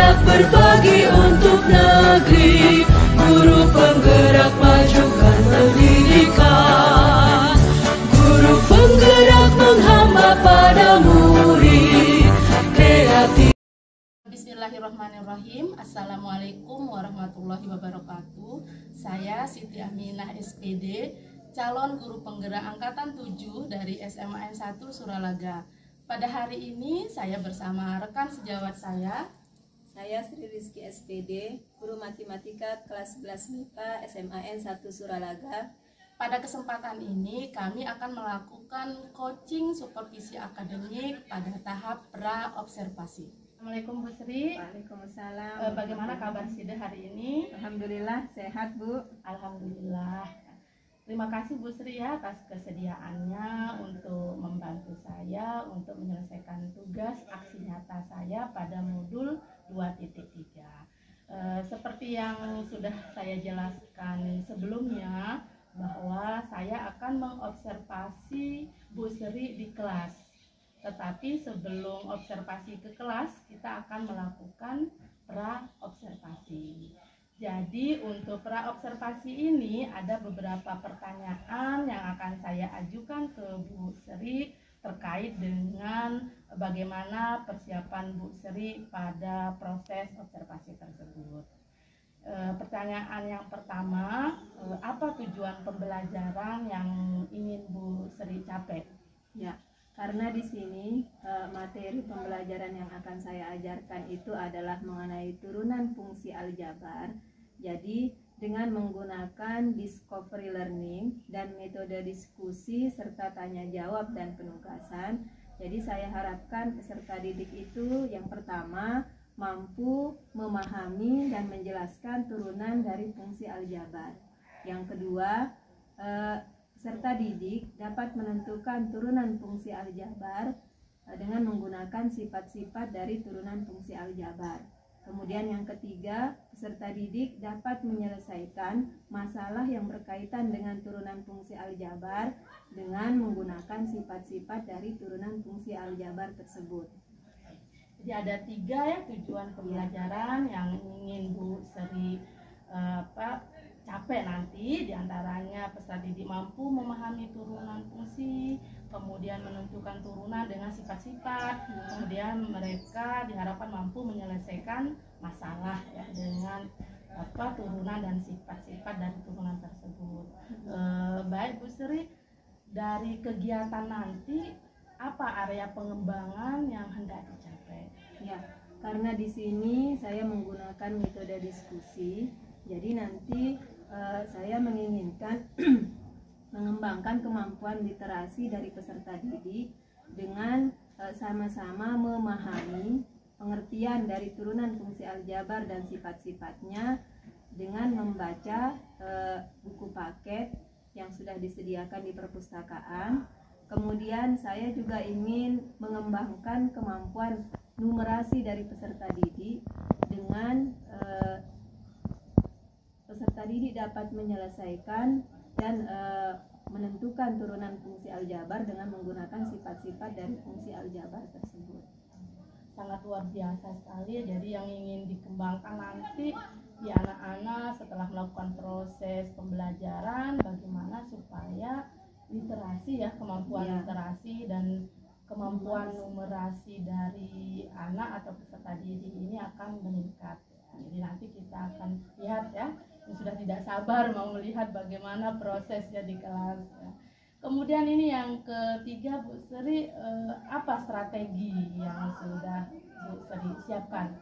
Semangat berbagi untuk negeri, guru penggerak majukan pendidikan, guru penggerak menghamba pada murid kreatif. Bismillahirrahmanirrahim. Assalamualaikum warahmatullahi wabarakatuh. Saya Siti Aminah SPD, calon guru penggerak angkatan 7 dari SMA N1 Suralaga. Pada hari ini saya bersama rekan sejawat saya Sri Rizky SPD, guru matematika kelas 11 MIPA SMA N1 Suralaga. Pada kesempatan ini kami akan melakukan coaching supervisi akademik pada tahap pra-observasi. Assalamualaikum Bu Sri. Waalaikumsalam. Bagaimana kabar Sida hari ini? Alhamdulillah sehat Bu. Alhamdulillah. Terima kasih Bu Sri ya atas kesediaannya untuk membantu saya untuk menyelesaikan tugas aksi nyata saya pada modul 2.3. Seperti yang sudah saya jelaskan sebelumnya, bahwa saya akan mengobservasi Bu Sri di kelas. Tetapi sebelum observasi ke kelas, kita akan melakukan pra-observasi. Jadi untuk pra-observasi ini ada beberapa pertanyaan yang akan saya ajukan ke Bu Sri terkait dengan bagaimana persiapan Bu Sri pada proses observasi tersebut. Pertanyaan yang pertama, apa tujuan pembelajaran yang ingin Bu Sri capai? Ya. Karena di sini materi pembelajaran yang akan saya ajarkan itu adalah mengenai turunan fungsi aljabar. Jadi dengan menggunakan discovery learning dan metode diskusi serta tanya jawab dan penugasan. Jadi saya harapkan peserta didik itu yang pertama mampu memahami dan menjelaskan turunan dari fungsi aljabar. Yang kedua, peserta didik dapat menentukan turunan fungsi aljabar dengan menggunakan sifat-sifat dari turunan fungsi aljabar. Kemudian yang ketiga, peserta didik dapat menyelesaikan masalah yang berkaitan dengan turunan fungsi aljabar dengan menggunakan sifat-sifat dari turunan fungsi aljabar tersebut. Jadi ada 3 ya tujuan pembelajaran yang ingin Bu Sri capai nanti, diantaranya peserta didik mampu memahami turunan fungsi, kemudian menentukan turunan dengan sifat-sifat, kemudian mereka diharapkan mampu menyelesaikan masalah ya dengan turunan dan sifat-sifat dari turunan tersebut. Baik Bu Sri, dari kegiatan nanti apa area pengembangan yang hendak dicapai? Ya, karena di sini saya menggunakan metode diskusi, jadi nanti saya menginginkan mengembangkan kemampuan literasi dari peserta didik dengan sama-sama memahami pengertian dari turunan fungsi aljabar dan sifat-sifatnya dengan membaca buku paket yang sudah disediakan di perpustakaan. Kemudian saya juga ingin mengembangkan kemampuan numerasi dari peserta didik dengan peserta didik dapat menyelesaikan dan menentukan turunan fungsi aljabar dengan menggunakan sifat-sifat dari fungsi aljabar tersebut. Sangat luar biasa sekali. Jadi yang ingin dikembangkan nanti di anak-anak setelah melakukan proses pembelajaran, bagaimana supaya literasi ya, kemampuan literasi dan kemampuan numerasi dari anak atau peserta didik ini akan meningkat. Jadi nanti kita akan lihat ya, sudah tidak sabar mau melihat bagaimana prosesnya di kelas ya. Kemudian ini yang ketiga Bu Sri, apa strategi yang sudah Bu Sri siapkan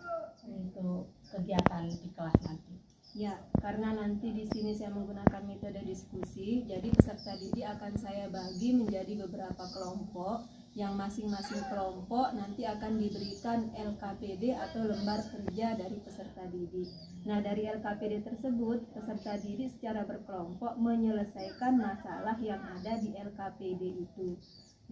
untuk kegiatan di kelas nanti? Ya, karena nanti di sini saya menggunakan metode diskusi, jadi peserta didik akan saya bagi menjadi beberapa kelompok, yang masing-masing kelompok nanti akan diberikan LKPD atau lembar kerja dari peserta didik. Nah, dari LKPD tersebut, peserta didik secara berkelompok menyelesaikan masalah yang ada di LKPD itu.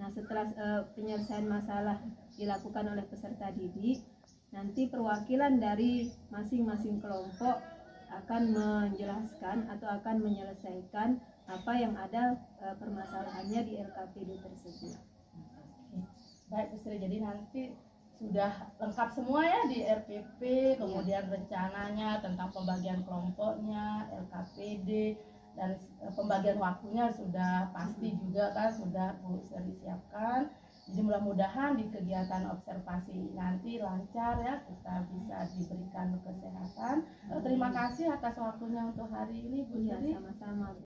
Nah, setelah penyelesaian masalah dilakukan oleh peserta didik, nanti perwakilan dari masing-masing kelompok akan menjelaskan atau akan menyelesaikan apa yang ada permasalahannya di LKPD tersebut. Baik Bu Sri, jadi nanti sudah lengkap semua ya di RPP, kemudian rencananya tentang pembagian kelompoknya, LKPD, dan pembagian waktunya sudah pasti juga kan, sudah Bu Seri siapkan. Jadi mudah-mudahan di kegiatan observasi nanti lancar ya, kita bisa diberikan kesehatan. Terima kasih atas waktunya untuk hari ini Bu Seri. Sama-sama.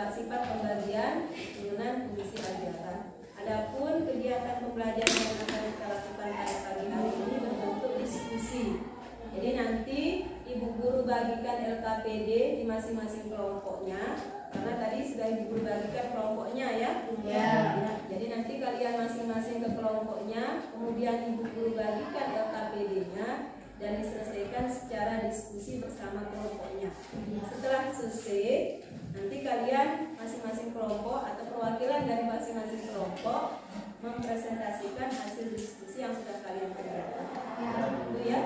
Sifat pembagian turunan fungsi aljabar. Adapun kegiatan pembelajaran yang akan kita lakukan pada pagi hari ini berbentuk diskusi. Jadi nanti Ibu Guru bagikan LKPD di masing-masing kelompoknya, karena tadi sudah Ibu Guru bagikan kelompoknya ya. Jadi nanti kalian masing-masing ke kelompoknya, kemudian Ibu Guru bagikan LKPD-nya dan diselesaikan secara diskusi bersama kelompoknya. Setelah selesai, nanti kalian masing-masing kelompok atau perwakilan dari masing-masing kelompok mempresentasikan hasil diskusi yang sudah kalian kerjakan. Itu ya.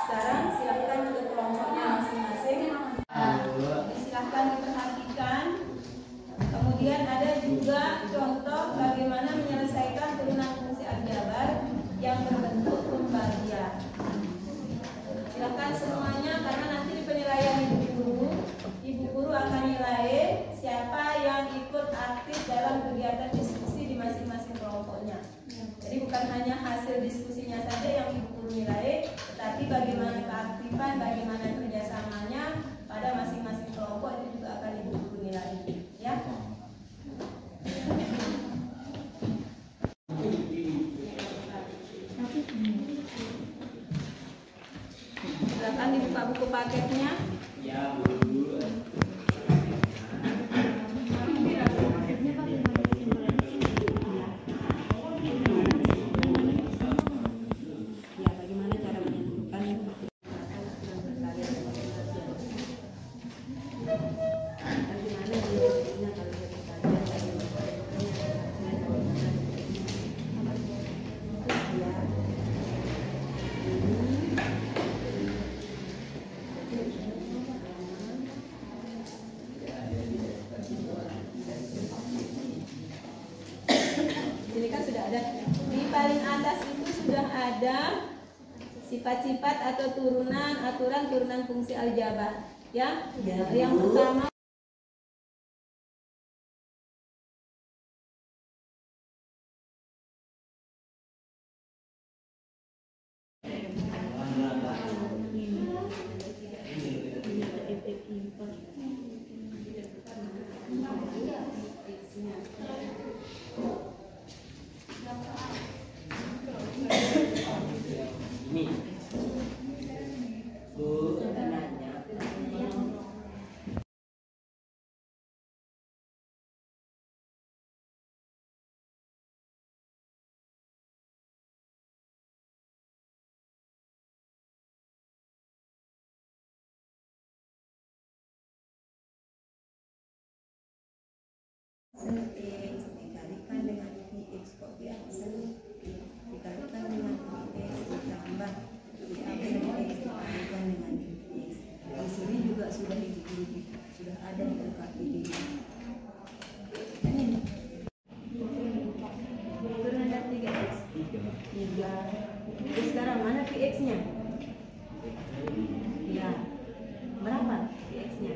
Sekarang silakan ke kelompoknya masing-masing. Silakan diperhatikan. Kemudian ada juga contoh bagaimana menyelesaikan turunan fungsi aljabar yang berbentuk pembagian. Silakan semuanya, karena nanti di penilaian Ibu Guru akan nilai siapa yang ikut aktif dalam kegiatan diskusi di masing-masing kelompoknya. Jadi bukan hanya hasil diskusinya saja yang Ibu Guru nilai, tetapi bagaimana keaktifan, bagaimana kerjasamanya pada masing-masing kelompok itu juga akan Ibu Guru nilai. Ya. Silakan dibuka buku paketnya. Ya, Bu. Sifat-sifat atau aturan turunan fungsi aljabar. Ya, yang pertama dikalikan dengan Px kok dikalikan dengan Px ditambah DAB dikalikan dengan Px. Di sini juga sudah ada di UKID. Terhadap 3x. 3. Terus sekarang mana Px-nya? Ya. Berapa Px-nya?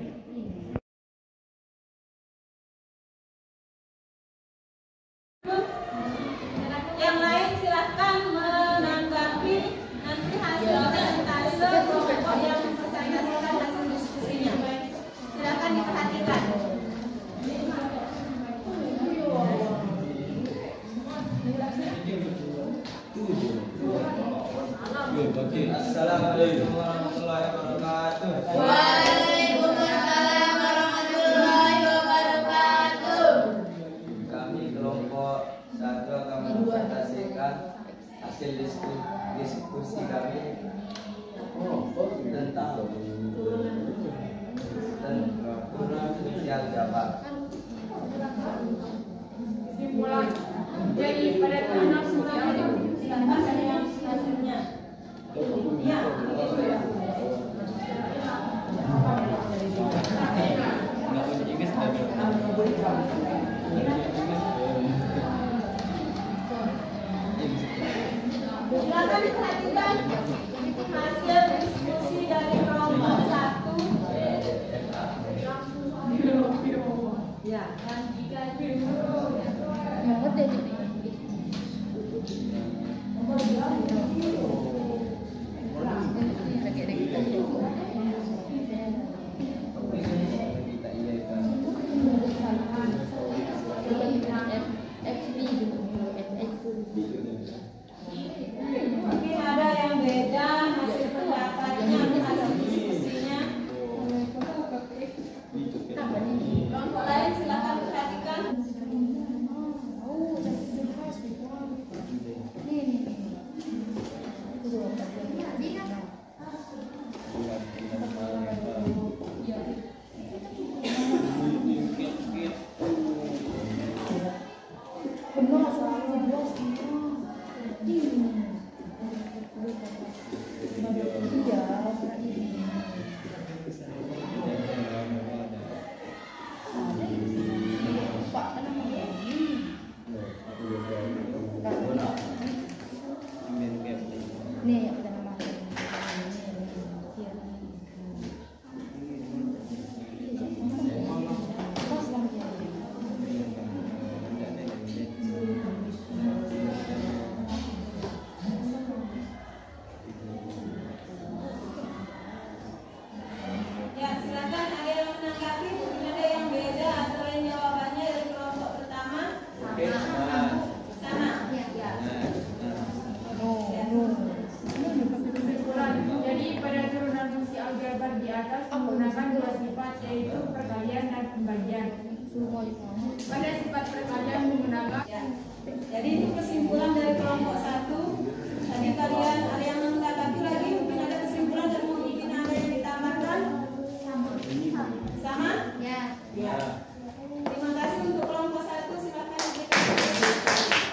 Yang lain silahkan menanggapi nanti hasil persentase kelompok yang mempresentasikan hasil diskusinya. Silahkan diperhatikan. Assalamualaikum warahmatullahi wabarakatuh. Waalaikumsalam warahmatullahi wabarakatuh. Kami kelompok 1 akan mempresentasikan hasil diskusi kami tentang turunan fungsi aljabar. Simpulan. Jadi pada turunan fungsi aljabar Silahkan ada yang hasilnya. Ya. Silakan diperhatikan hasil diskusi dari kelompok 1. Ya. Mungkin ada yang beda hasil pendapatnya, hasil diskusinya. Kelompok lain silakan perhatikan. Ya, silakan ada yang menanggapi, mungkin ada yang beda atau lain jawabannya dari kelompok pertama. Sama. Kesimpulan. Jadi pada turunan fungsi aljabar di atas menggunakan dua sifat, yaitu perkalian dan pembagian. Pada sifat perkalian menggunakan Ya. Jadi itu kesimpulan dari kelompok 1. Tadi kalian ada yang menanggapi lagi, mungkin ada kesimpulan dan mungkin ada yang ditambahkan. Sama? ya. Ya. Terima kasih untuk kelompok 1. Silakan diberikan.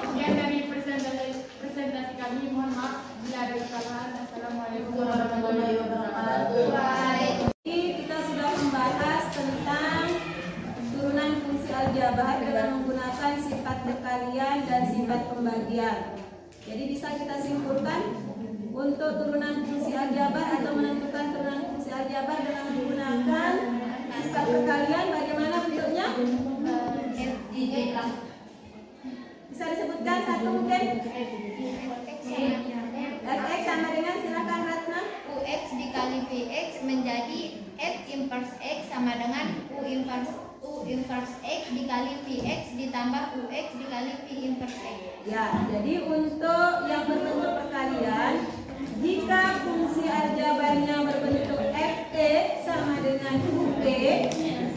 Kemudian dari presentasi kami, mohon maaf bila ada kesalahan. Assalamualaikum warahmatullahi wabarakatuh. Jadi kita sudah membahas tentang turunan fungsi aljabar dengan menggunakan sifat perkalian dan sifat pembagian. Jadi bisa kita simpulkan untuk turunan fungsi aljabar atau menentukan turunan fungsi aljabar dengan menggunakan atau mungkin fx sama dengan, silakan Ratna. UX dikali VX menjadi F inverse X sama dengan U inverse X dikali VX ditambah UX dikali V inverse X. Ya, jadi untuk yang berbentuk perkalian, jika fungsi aljabarnya berbentuk fx sama dengan ux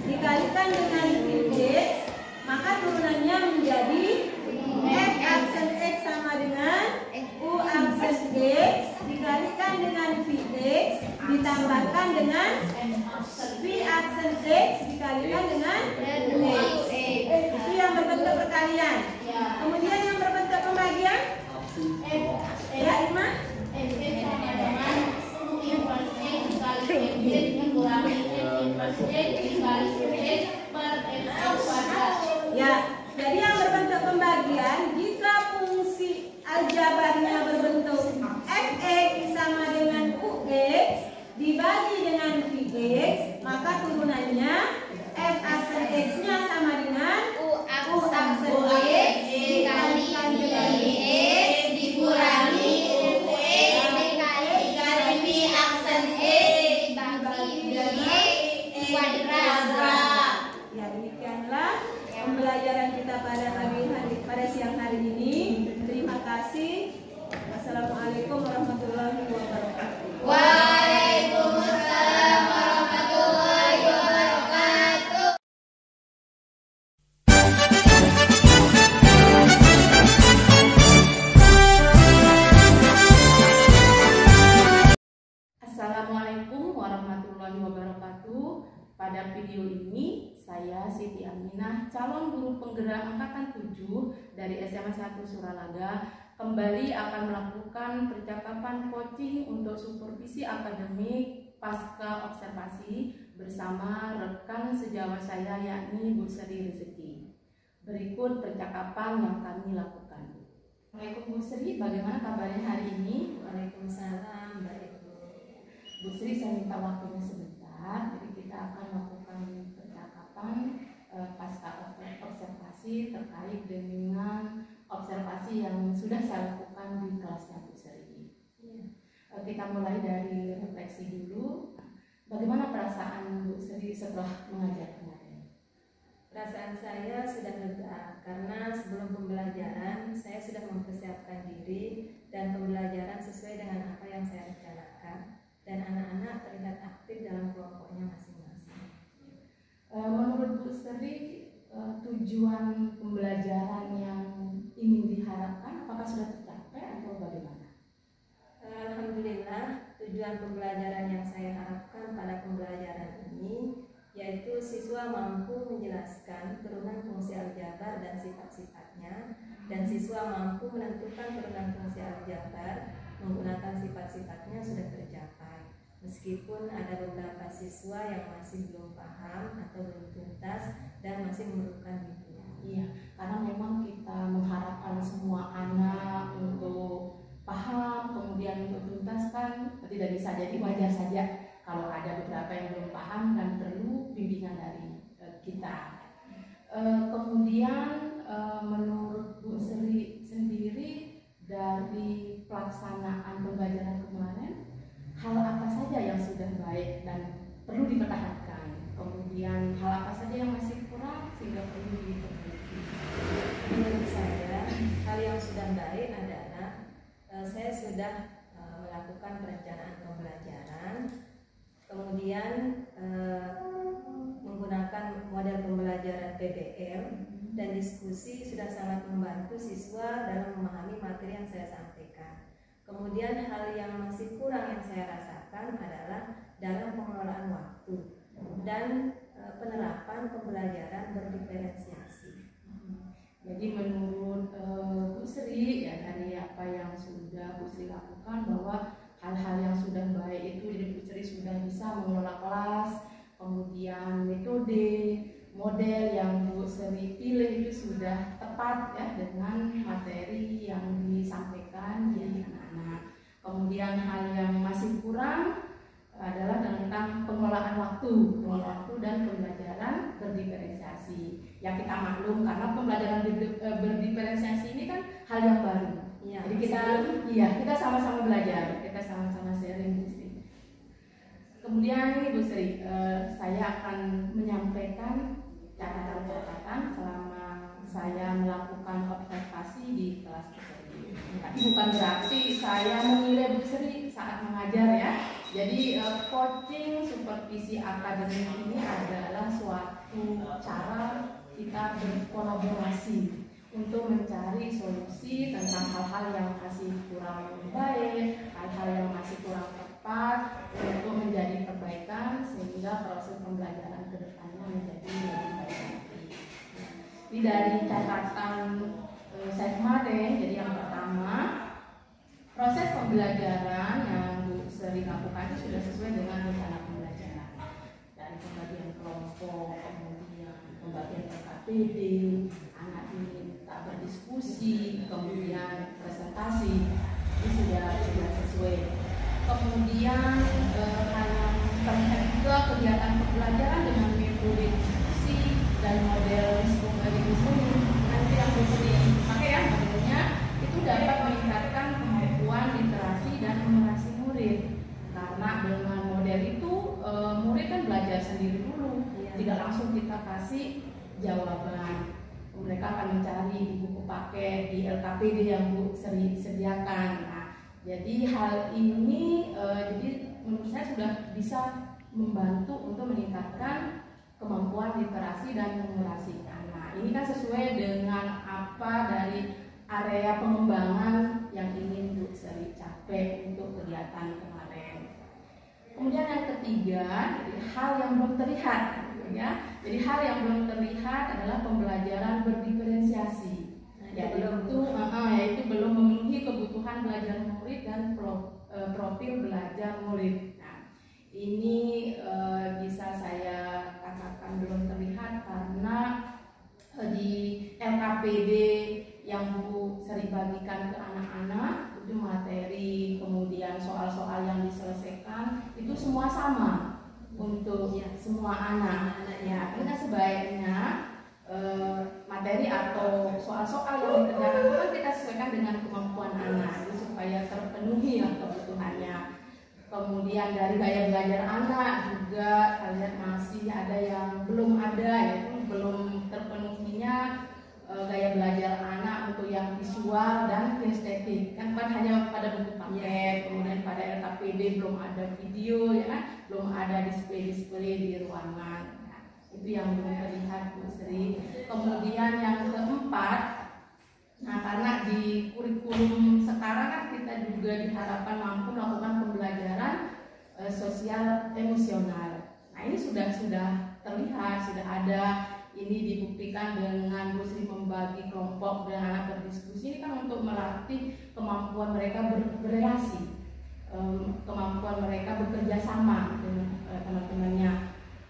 dikalikan dengan vx, maka turunannya menjadi f aksen x sama dengan u aksen x dikalikan dengan vx ditambahkan dengan v aksen x dikalikan dengan ux. Itu yang berbentuk perkalian. Kemudian yang berbentuk pembagian, ya Irma? Ya, jadi yang berbentuk pembagian, jika fungsi aljabarnya berbentuk fx sama dengan ux dibagi dengan vx, maka turunannya f aksen x-nya sama dengan U aksen X dikali VX dikurangi UX dikali V aksen X dibagi VX kuadrat. Ya, demikianlah pembelajaran kita pada siang hari ini. Terima kasih. Wassalamualaikum warahmatullahi wabarakatuh. Waalaikumsalam warahmatullahi wabarakatuh. Assalamualaikum warahmatullahi wabarakatuh. Pada video ini saya Siti Aminah, calon guru penggerak angkatan 7 dari SMA 1 Suralaga, kembali akan melakukan percakapan coaching untuk supervisi akademik pasca observasi bersama rekan sejawat saya yakni Bu Sri Rezeki. Berikut percakapan yang kami lakukan. Assalamualaikum Bu Sri, bagaimana kabarnya hari ini? Waalaikumsalam, baik Bu. Bu Sri, saya minta waktunya sebentar. Jadi kita akan melakukan percakapan pasca observasi terkait dengan observasi yang sudah saya lakukan di kelasnya Bu Sri. Kita mulai dari refleksi dulu. Bagaimana perasaan Bu Sri setelah mengajar kemarin? Perasaan saya sudah lega karena sebelum pembelajaran saya sudah mempersiapkan diri dan pembelajaran sesuai dengan apa yang saya rencanakan, dan anak-anak terlihat aktif dalam kelompoknya masing-masing. Menurut Bu Sri, tujuan pembelajaran yang ingin diharapkan apakah sudah tercapai atau bagaimana? Alhamdulillah, tujuan pembelajaran yang saya harapkan pada pembelajaran ini yaitu siswa mampu menjelaskan turunan fungsi aljabar dan sifat-sifatnya, dan siswa mampu menentukan turunan fungsi aljabar menggunakan sifat-sifatnya sudah tercapai. Meskipun ada beberapa siswa yang masih belum paham atau belum tuntas dan masih memerlukan bimbingan. Iya, karena memang kita mengharapkan semua anak untuk paham, kemudian untuk tuntas kan tidak bisa, jadi wajar saja kalau ada beberapa yang belum paham dan perlu bimbingan dari kita. Kemudian menurut Bu Sri sendiri dari pelaksanaan pembelajaran kemarin, hal apa saja yang sudah baik dan perlu dipertahankan? Kemudian hal apa saja yang masih kurang sehingga perlu diperbaiki? Menurut saya, hal yang sudah baik adalah saya sudah melakukan perencanaan pembelajaran, kemudian menggunakan model pembelajaran PBL, dan diskusi sudah sangat membantu siswa dalam memahami materi yang saya sampaikan. Kemudian hal yang masih kurang yang saya rasakan adalah dalam pengelolaan waktu dan penerapan pembelajaran berdiferensiasi. Jadi menurut Bu Sri, ya dari apa yang sudah Bu Sri lakukan, bahwa hal-hal yang sudah baik itu, jadi Bu Sri sudah bisa mengelola kelas, kemudian metode, model yang Bu Sri pilih itu sudah tepat ya dengan materi yang disampaikan di anak-anak. Kemudian hal yang masih kurang adalah tentang pengelolaan waktu dan pembelajaran berdiferensiasi. Ya kita maklum karena pembelajaran berdiferensiasi ini kan hal yang baru. Iya, Jadi kita sama-sama belajar, kita sama-sama sharing Bu Sri. Kemudian ini Bu Sri, saya akan menyampaikan catatan-catatan selama saya melakukan observasi di kelas Bu Sri. Tapi bukan berarti saya menilai Bu Sri saat mengajar ya. Jadi coaching supervisi akademik ini adalah suatu cara kita berkolaborasi untuk mencari solusi tentang hal-hal yang masih kurang baik, hal-hal yang masih kurang tepat untuk menjadi perbaikan sehingga proses pembelajaran ke depannya menjadi lebih baik. Ini dari catatan saya kemarin, jadi yang pertama, proses pembelajaran yang Bu Sri lakukan itu sudah sesuai dengan rencana pembelajaran. Dari pembagian kelompok, kemudian pembagian LKPD, anak diminta berdiskusi, kemudian presentasi, ini sudah sesuai. Kemudian hal yang terlihat juga kegiatan pembelajaran dengan metode diskusi dan model diskusi. Nanti yang Bu Sri pakai ya modelnya itu dapat meningkatkan kemampuan literasi dan numerasi murid. Karena dengan model itu murid kan belajar sendiri dulu, tidak langsung kita kasih jawaban. Mereka akan mencari di buku paket, di LKPD yang Bu Sri sediakan. Nah, jadi hal ini jadi menurut saya sudah bisa membantu untuk meningkatkan kemampuan literasi dan numerasi anak. Ini kan sesuai dengan apa dari area pengembangan yang ingin Bu Sri capai untuk kegiatan kemarin. Kemudian yang ketiga, jadi hal yang belum terlihat, ya. Jadi hal yang belum terlihat adalah pembelajaran berdiferensiasi. Yaitu belum memenuhi kebutuhan belajar murid dan profil belajar murid. Nah, ini bisa saya katakan belum terlihat karena di LKPD yang Bu Sri bagikan ke anak-anak itu materi, kemudian soal-soal yang diselesaikan itu semua sama untuk semua anak. Ya, karena sebaiknya materi atau soal-soal yang dikerjakan itu kan kita sesuaikan dengan kemampuan anak itu supaya terpenuhi kebutuhannya. Kemudian dari gaya belajar anak juga saya lihat masih ada yang belum ada, yaitu belum terpenuhinya gaya belajar anak untuk yang visual dan kinestetik. Kan hanya pada buku paket, kemudian pada LKPD belum ada video, ya kan? Belum ada display di ruangan. Nah, itu yang belum terlihat Bu Sri. Kemudian yang keempat, nah karena di kurikulum sekarang kan kita juga diharapkan mampu melakukan pembelajaran sosial emosional. Nah ini sudah terlihat, sudah ada. Ini dibuktikan dengan Bu Sri membagi kelompok dan anak berdiskusi. Ini kan untuk melatih kemampuan mereka berrelasi, kemampuan mereka bekerja sama dengan teman-temannya.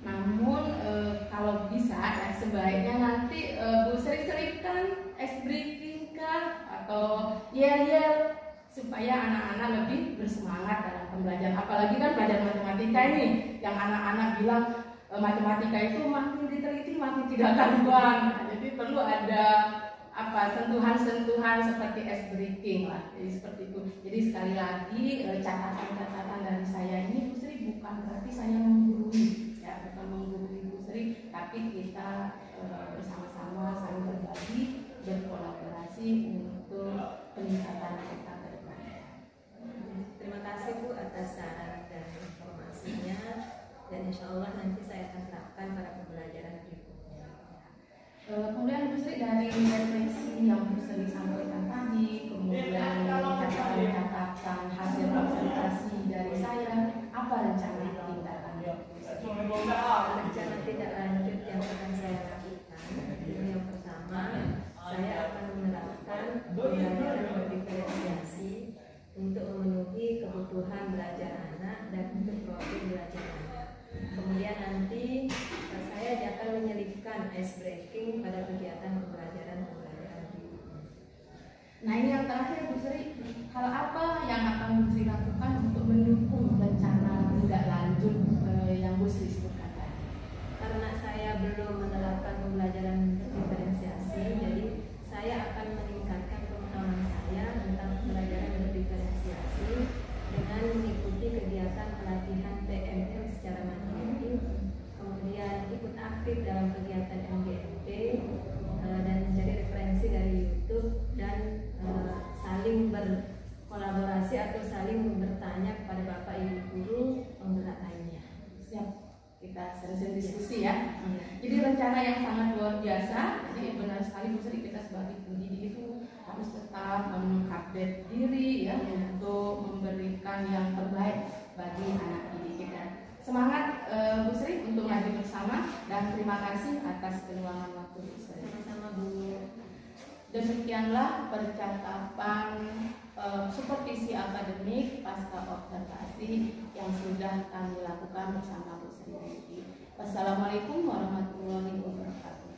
Namun kalau bisa ya, sebaiknya nanti Bu Sri selipkan ice breaking kah atau yel supaya anak-anak lebih bersemangat dalam pembelajaran. Apalagi kan belajar matematika ini, yang anak-anak bilang matematika itu makin diteliti makin tidak karuan. Nah, jadi perlu ada sentuhan-sentuhan seperti ice breaking lah. Jadi seperti itu. Jadi sekali lagi catatan-catatan dari saya ini Bu Sri bukan berarti saya menggurui, ya bukan menggurui Bu Sri, tapi kita bersama-sama saling berbagi, berkolaborasi untuk peningkatan kita ke depan. Terima kasih Bu atas saran dan informasinya. Dan insya Allah nanti saya akan terapkan pada pembelajaran berikutnya. Kemudian Bu Sri dari refleksi yang Bu Sri sampaikan tadi, kemudian catatan hasil observasi dari saya, apa rencana tindakan? Rencana tindak lanjut yang akan saya lakukan, yang pertama, saya akan menerapkan pembelajaran berdiferensiasi untuk memenuhi kebutuhan belajar anak dan untuk profil belajar anak. Kemudian nanti saya akan menyelipkan ice breaking pada kegiatan pembelajaran berikutnya. Nah ini yang terakhir Bu Sri, hal apa yang akan Bu Sri lakukan untuk mendukung rencana tindak lanjut yang Bu Sri sebutkan tadi? Karena saya belum menerapkan pembelajaran diferensiasi, jadi saya akan meningkatkan pemahaman aktif dalam kegiatan MGMT dan mencari referensi dari YouTube dan saling berkolaborasi atau saling bertanya kepada Bapak Ibu guru penggerak lainnya. Siap, kita sering diskusi ya. Jadi rencana yang sangat luar biasa. Jadi benar sekali Bu Sri, kita sebagai pendidik itu harus tetap mengupdate diri ya untuk memberikan yang terbaik bagi anak didik kita. Semangat Bu Sri untuk maju bersama dan terima kasih atas keluangan waktu Bu Sri. Sama-sama Bu. Demikianlah percakapan supervisi akademik pasca observasi yang sudah kami lakukan bersama Bu Sri. Wassalamualaikum warahmatullahi wabarakatuh.